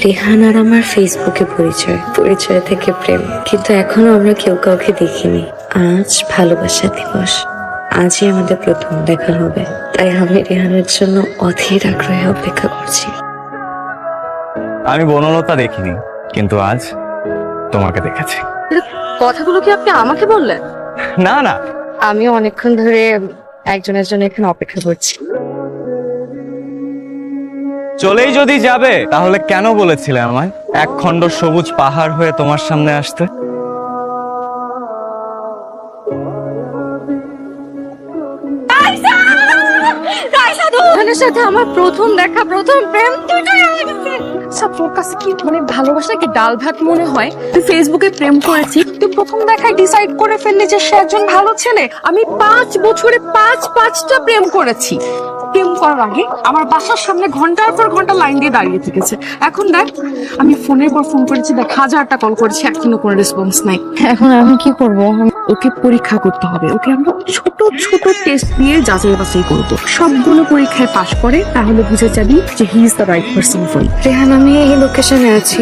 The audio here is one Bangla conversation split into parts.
রেহান আর আমার ফেসবুকে পরিচয় থেকে প্রেম, কিন্তু এখনো আমরা কেউ কাউকে দেখিনি। আজ ভালোবাসা দিবস, আজই আমাদের প্রথম দেখা হবে, তাই আমি রেহানের জন্য অধীর আগ্রহে অপেক্ষা করছি। আমি বনলতা দেখিনি, কিন্তু আজ তোমাকে দেখেছি। কথাগুলো কি আপনি আমাকে বললেন? না না, আমি অনেকক্ষণ ধরে একজনের জন্য এখানে অপেক্ষা করছি। চলেই যদি যাবে তাহলে কেন বলেছিলে আমায় এক খণ্ড সবুজ পাহাড় হয়ে তোমার সামনে আসতে? সাথে আমার প্রথম দেখা, প্রথম প্রেম দুটোই হয়ে গেছে। তোর কাছে কি মানে ভালোবাসা কি ডাল ভাত মনে হয়? তুই ফেসবুকে প্রেম করেছিস, তুই প্রথম দেখায় ডিসাইড করে ফেললি যে সে একজন ভালো ছেলে। আমি 5 বছরে পাঁচটা প্রেম করেছি। প্রেম করার আগে আমার বাসার সামনে ঘন্টার পর ঘন্টা লাইন দিয়ে দাঁড়িয়ে থেকেছে। এখন দেখ, আমি ফোনের পর ফোন করেছি, দেখ 1000টা কল করেছি, এখনো কোনো রেসপন্স নাই। এখন আমি কি করব? ওকে পরীক্ষা করতে হবে। ওকে আমরা ছোট ছোট টেস্ট দিয়ে যাচাই বাছাই করবো। সবগুলো পরীক্ষায় পাশ করে তাহলে বুঝে যাবি যে he is the right person for you. Rehan, আমি এই লোকেশনে আছি।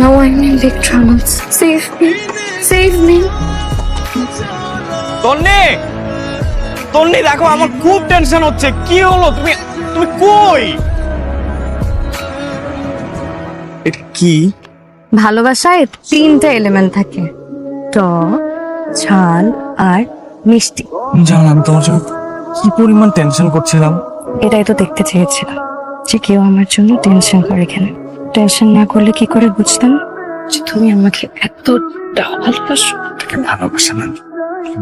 Now I am in big troubles. Save me, save me. Tonni, Tonni দেখো, আমার খুব টেনশন হচ্ছে। কি হলো? তুমি তুমি কই? এটা কি? ভালোবাসায় 3টা এলিমেন্ট থাকে, টক, ঝাল আর মিষ্টি। জানো আমি তোমার জন্য কি পরিমাণ টেনশন করছিলাম। এটাই তো দেখতে চেয়েছিলাম যে কেউ আমার জন্য টেনশন করে কেন। টেনশন না করলে কি করে বুঝতাম যে তুমি আমাকে এতটা ভালোবাসো? ভালোবাসা না,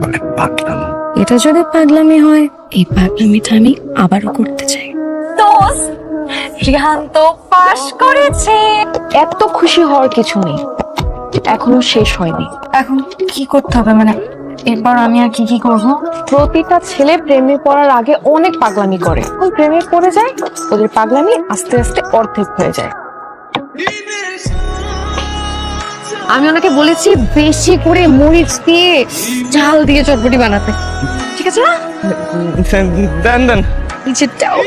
মানে পাগলাম। এটা যদি পাগলামি হয়, এই পাগলামিটা আমি আবারও করতে চাই। রিহান তো পাস করেছে। এত খুশি হওয়ার কিছু নেই, এখনো শেষ হয়নি। এখন কি করতে হবে? মানে এরপর আমি আর কি কি করব? প্রতিটা ছেলে প্রেমে পড়ার আগে অনেক পাগলামি করে, যখন প্রেমে পড়ে যায় ওদের পাগলামি আস্তে আস্তে অর্ধেক হয়ে যায়। আমি ওনাকে বলেছি বেশি করে মরিচ দিয়ে ঝাল দিয়ে চটপটি বানাতে, ঠিক আছে না? দেন দেন। নিচেরটাও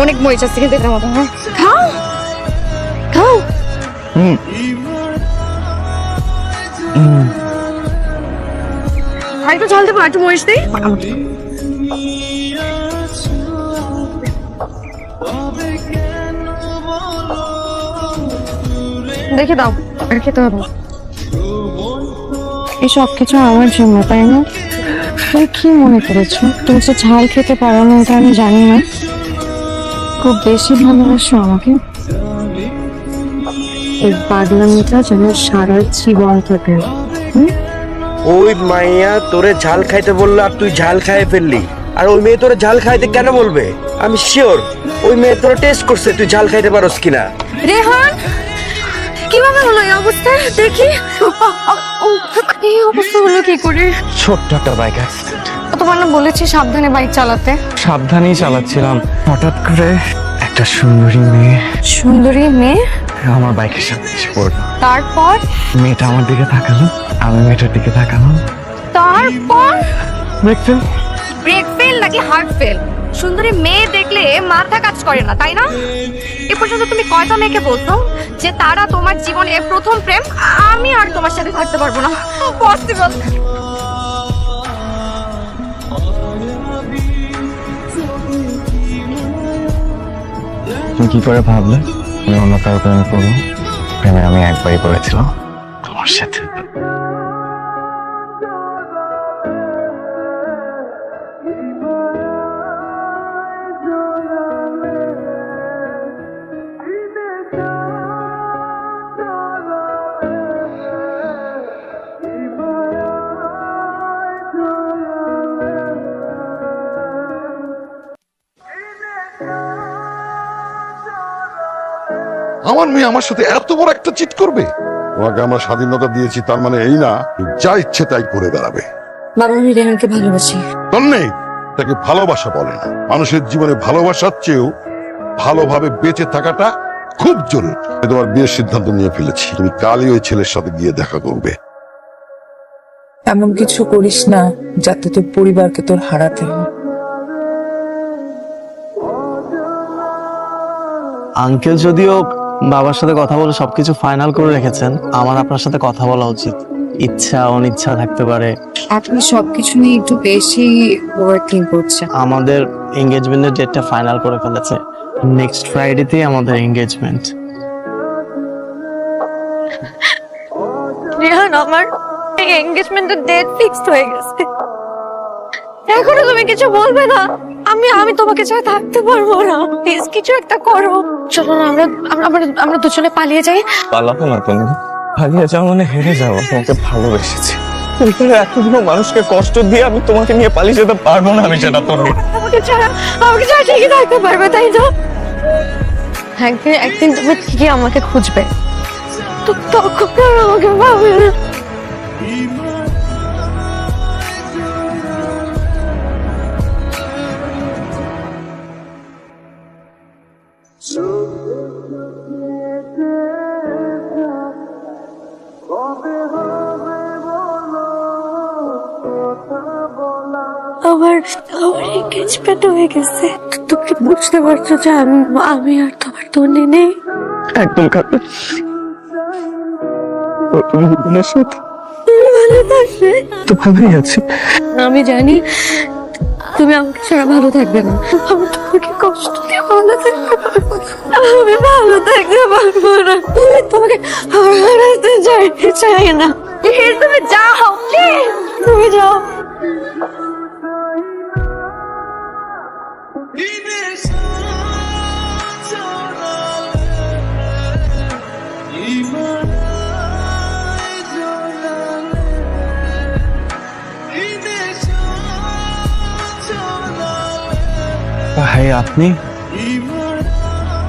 অনেক মরিচ আছে, খেতে দেওয়া মতো। খাও খাও। আর একটু ঝাল দেবো, একটু মরিচ দিই। দেখে দাও, আর খেতে হবে। এই সব কিছু আমার জন্য, তাই না? তুই কি মনে করেছো তুমি যে ঝাল খেতে পারো না এটা আমি জানি না? খুব বেশি ভালোবাসো আমাকে। এই পাগলামিটা যেন সারা জীবন থাকে। ওই মাইয়া তোরে ঝাল খাইতে বললো আর তুই ঝাল খাইয়ে ফেললি। আর ওই মেয়ে তোরে ঝাল খাইতে কেন বলবে? আমি শিওর ওই মেয়ে তোরে টেস্ট করছে তুই ঝাল খাইতে পারোস কিনা। রেহান, কিভাবে হলো এই অবস্থা? দেখি এই অবস্থা হলো কি করে? ছোট্ট একটা বাইক অ্যাক্সিডেন্ট। তোমার না বলেছি সাবধানে বাইক চালাতে? সাবধানেই চালাচ্ছিলাম, হঠাৎ করে একটা সুন্দরী মেয়ে আমার বাইকের সামনে এসে পড়লো। তারপর মেয়েটা আমার দিকে তাকালো, আমি মেয়েটার দিকে তাকালাম। তারপর ব্রেক ফেল। ব্রেক ফেল নাকি হার্ট ফেল? সুন্দরী মেয়ে দেখলে মাথা কাজ করে না, তাই না? এ পর্যন্ত তুমি কয়টা মেয়েকে বলতো যে তারা তোমার জীবনে প্রথম প্রেম? আমি আর তোমার সাথে থাকতে পারবো না, পসিবল। তুমি কি করে ভাবলে আমি অন্য কারো প্রেমে পড়বো? প্রেমে আমি একবারই পড়েছিলাম, তোমার সাথে। আমার মেয়ে আমার সাথে এত বড় একটা চিট করবে? তোমাকে আমরা স্বাধীনতা দিয়েছি, তার মানে এই না যা ইচ্ছে তাই করে বেড়াবে। বাবা, আমি রেহানকে ভালোবাসি। তন্নে, তাকে ভালোবাসা বলে না। মানুষের জীবনে ভালোবাসার চেয়েও ভালোভাবে বেঁচে থাকাটা খুব জরুরি। আমি তোমার বিয়ের সিদ্ধান্ত নিয়ে ফেলেছি, তুমি কালই ওই ছেলের সাথে গিয়ে দেখা করবে। এমন কিছু করিস না যাতে তোর পরিবারকে তোর হারাতে হয়। আঙ্কেল যদিও বাবার সাথে কথা বলে সবকিছু ফাইনাল করে রেখেছেন, আমার আপনার সাথে কথা বলা উচিত। ইচ্ছা অনিচ্ছা থাকতে পারে। আপনি সবকিছু নিয়ে একটু বেশি ওভারথিং করছেন। আমাদের এঙ্গেজমেন্টের ডেটটা ফাইনাল করে ফেলেছে, নেক্সট ফ্রাইডেতেই আমাদের এঙ্গেজমেন্ট। রেহান, আমার এঙ্গেজমেন্টের ডেট ফিক্সড হয়ে গেছে। এখনো তুমি কিছু বলবে না? আমি তোমাকে ছাড়া থাকতে পারবো না। প্লিজ কিছু একটা করো। চলো না, আমরা দুজনে পালিয়ে যাই। পালাবো না তুমি, পালিয়ে যাও মানে হেরে যাও। তোমাকে ভালোবেসেছি, এতগুলো মানুষকে কষ্ট দিয়ে আমি তোমাকে নিয়ে পালিয়ে যেতে পারবো না। আমি সেটা তো আমাকে ছাড়া ঠিকই থাকতে পারবে, তাই তো? একদিন তুমি ঠিকই আমাকে খুঁজবে, তো তখন আর আমাকে পাবে না। আমার এঙ্গেজমেন্ট হয়ে গেছে। তুমি কি বুঝতে পারছো যে আমি আর তোমার তন্নি নেই? একদম কাটবে সাথে ভালো থাকবে তো ভালোই আছি। আমি জানি তুমি আমাকে ছাড়া ভালো থাকবে না। আমি তোমাকে কষ্ট দিয়ে ভালো থাকতে পারবো না। আমি ভালো থাকতে পারবো না। আমি তোমাকে হারাতে চাই না। তুমি যাও, তুমি যাও। ভাই, আপনি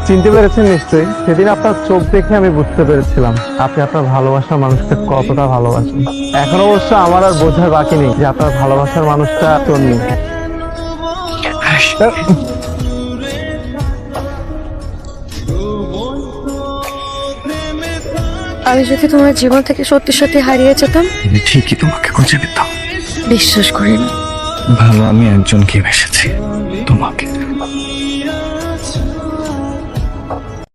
চিনতে পেরেছেন নিশ্চয়ই। সেদিন আপনার চোখ দেখে আমি বুঝতে পেরেছিলাম আপনি আপনার ভালোবাসার মানুষকে কতটা ভালোবাসেন। এখন অবশ্য আমার আর বোঝার বাকি নেই যে আপনার ভালোবাসার মানুষটা তন্নি। আমি যদি তোমার জীবন থেকে সত্যি সত্যি হারিয়ে যেতাম, আমি ঠিকই তোমাকে খুঁজে পেতাম। বিশ্বাস করি না। ভালো আমি একজনকে বেসেছি, তোমাকে।